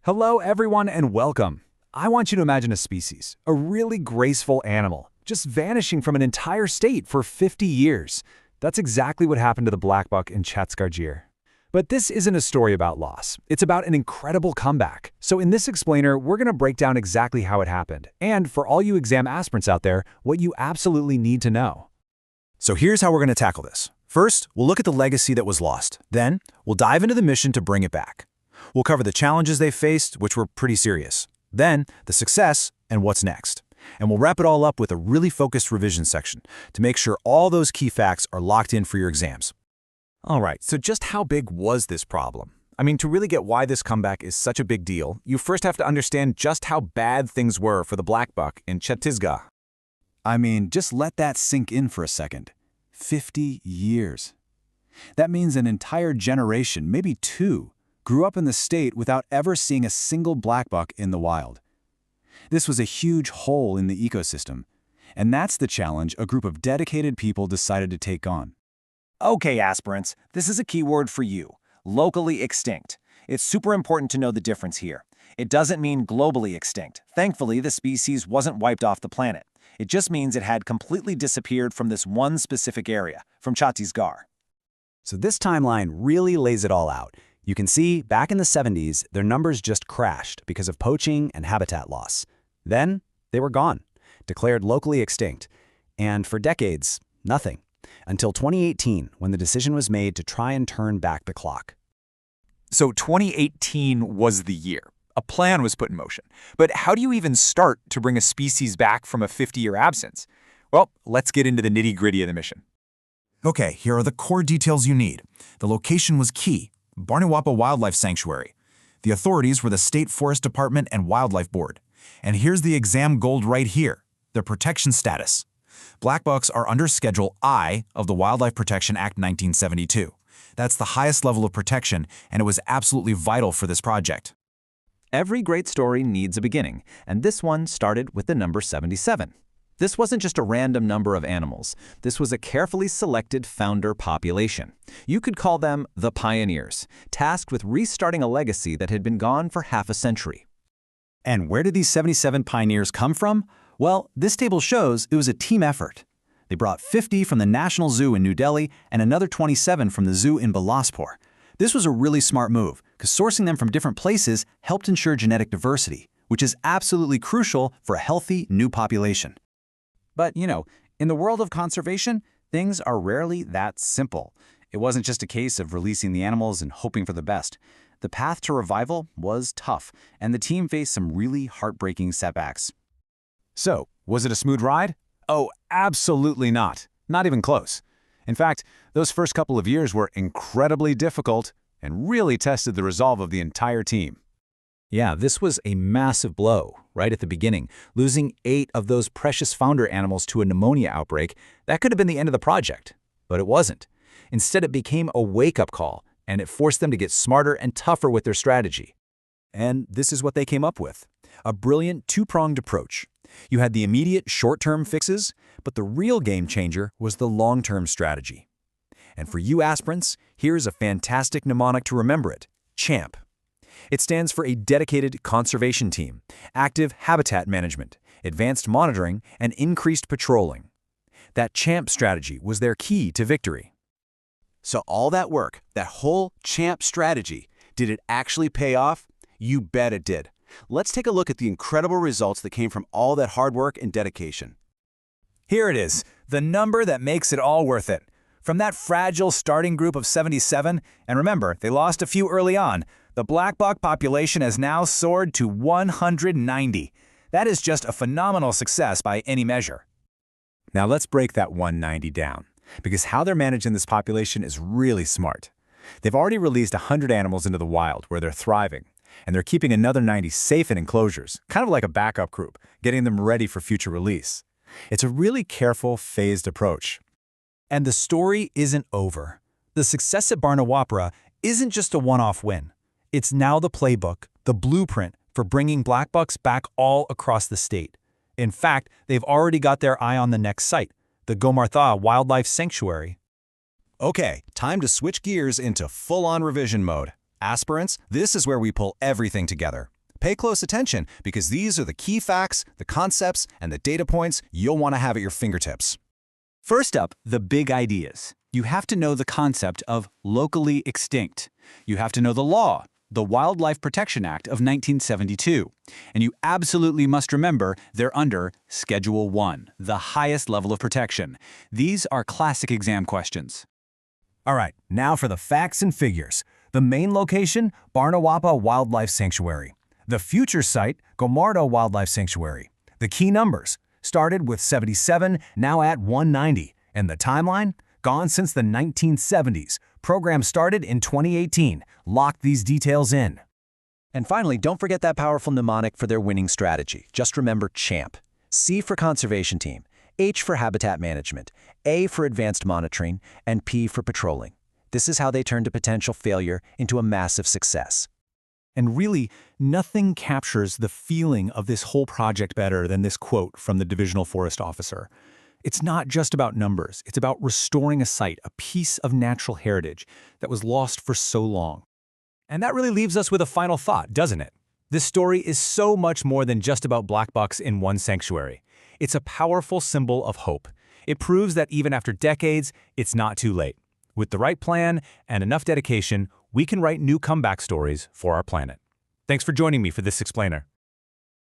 Hello, everyone, and welcome. I want you to imagine a species, a really graceful animal, just vanishing from an entire state for 50 years. That's exactly what happened to the Blackbuck in Chatskargir. But this isn't a story about loss. It's about an incredible comeback. So in this explainer, we're going to break down exactly how it happened, and for all you exam aspirants out there, what you absolutely need to know. So here's how we're going to tackle this. First, we'll look at the legacy that was lost. Then, we'll dive into the mission to bring it back. We'll cover the challenges they faced, which were pretty serious. Then, the success and what's next. And we'll wrap it all up with a really focused revision section to make sure all those key facts are locked in for your exams. All right, so just how big was this problem? I mean, to really get why this comeback is such a big deal, you first have to understand just how bad things were for the Blackbuck in Chhattisgarh. I mean, just let that sink in for a second. 50 years. That means an entire generation, maybe two, grew up in the state without ever seeing a single Blackbuck in the wild. This was a huge hole in the ecosystem, and that's the challenge a group of dedicated people decided to take on. Okay, aspirants, this is a keyword for you, locally extinct. It's super important to know the difference here. It doesn't mean globally extinct. Thankfully, the species wasn't wiped off the planet. It just means it had completely disappeared from this one specific area, from Chhattisgarh. So this timeline really lays it all out. You can see, back in the 70s, their numbers just crashed because of poaching and habitat loss. Then, they were gone, declared locally extinct. And for decades, nothing. Until 2018, when the decision was made to try and turn back the clock. So 2018 was the year. A plan was put in motion. But how do you even start to bring a species back from a 50-year absence? Well, let's get into the nitty-gritty of the mission. Okay, here are the core details you need. The location was key, Barnawapara Wildlife Sanctuary. The authorities were the State Forest Department and Wildlife Board. And here's the exam gold right here, the protection status. Blackbucks are under Schedule I of the Wildlife Protection Act 1972. That's the highest level of protection, and it was absolutely vital for this project. Every great story needs a beginning, and this one started with the number 77. This wasn't just a random number of animals. This was a carefully selected founder population. You could call them the pioneers, tasked with restarting a legacy that had been gone for half a century. And where did these 77 pioneers come from? Well, this table shows it was a team effort. They brought 50 from the National Zoo in New Delhi and another 27 from the zoo in Bilaspur. This was a really smart move, because sourcing them from different places helped ensure genetic diversity, which is absolutely crucial for a healthy new population. But, in the world of conservation, things are rarely that simple. It wasn't just a case of releasing the animals and hoping for the best. The path to revival was tough, and the team faced some really heartbreaking setbacks. So, was it a smooth ride? Oh, absolutely not. Not even close. In fact, those first couple of years were incredibly difficult and really tested the resolve of the entire team. Yeah, this was a massive blow right at the beginning. Losing 8 of those precious founder animals to a pneumonia outbreak, that could have been the end of the project. But it wasn't. Instead, it became a wake-up call, and it forced them to get smarter and tougher with their strategy. And this is what they came up with. A brilliant two-pronged approach. You had the immediate short-term fixes, but the real game changer was the long-term strategy. And for you aspirants, here's a fantastic mnemonic to remember it: CHAMP. It stands for a dedicated conservation team, active habitat management, advanced monitoring, and increased patrolling. That CHAMP strategy was their key to victory. So all that work, that whole CHAMP strategy, did it actually pay off? You bet it did. Let's take a look at the incredible results that came from all that hard work and dedication. Here it is, the number that makes it all worth it. From that fragile starting group of 77, and remember, they lost a few early on, the Blackbuck population has now soared to 190. That is just a phenomenal success by any measure. Now let's break that 190 down, because how they're managing this population is really smart. They've already released 100 animals into the wild where they're thriving, and they're keeping another 90 safe in enclosures, kind of like a backup group, getting them ready for future release. It's a really careful, phased approach. And the story isn't over. The success at Barnawapara isn't just a one-off win. It's now the playbook, the blueprint for bringing Blackbucks back all across the state. In fact, they've already got their eye on the next site, the Gomartha Wildlife Sanctuary. Okay, time to switch gears into full-on revision mode. Aspirants, this is where we pull everything together. Pay close attention because these are the key facts, the concepts, and the data points you'll want to have at your fingertips. First up, the big ideas. You have to know the concept of locally extinct. You have to know the law, the Wildlife Protection Act of 1972. And you absolutely must remember they're under Schedule 1, the highest level of protection. These are classic exam questions. All right, now for the facts and figures. The main location, Barnawapara Wildlife Sanctuary. The future site, Gomardo Wildlife Sanctuary. The key numbers, started with 77, now at 190. And the timeline? Gone since the 1970s. Program started in 2018. Lock these details in. And finally, don't forget that powerful mnemonic for their winning strategy. Just remember CHAMP. C for Conservation Team, H for Habitat Management, A for Advanced Monitoring, and P for Patrolling. This is how they turn a potential failure into a massive success. And really, nothing captures the feeling of this whole project better than this quote from the Divisional Forest Officer. It's not just about numbers. It's about restoring a site, a piece of natural heritage that was lost for so long. And that really leaves us with a final thought, doesn't it? This story is so much more than just about blackbucks in one sanctuary. It's a powerful symbol of hope. It proves that even after decades, it's not too late. With the right plan and enough dedication, we can write new comeback stories for our planet. Thanks for joining me for this explainer.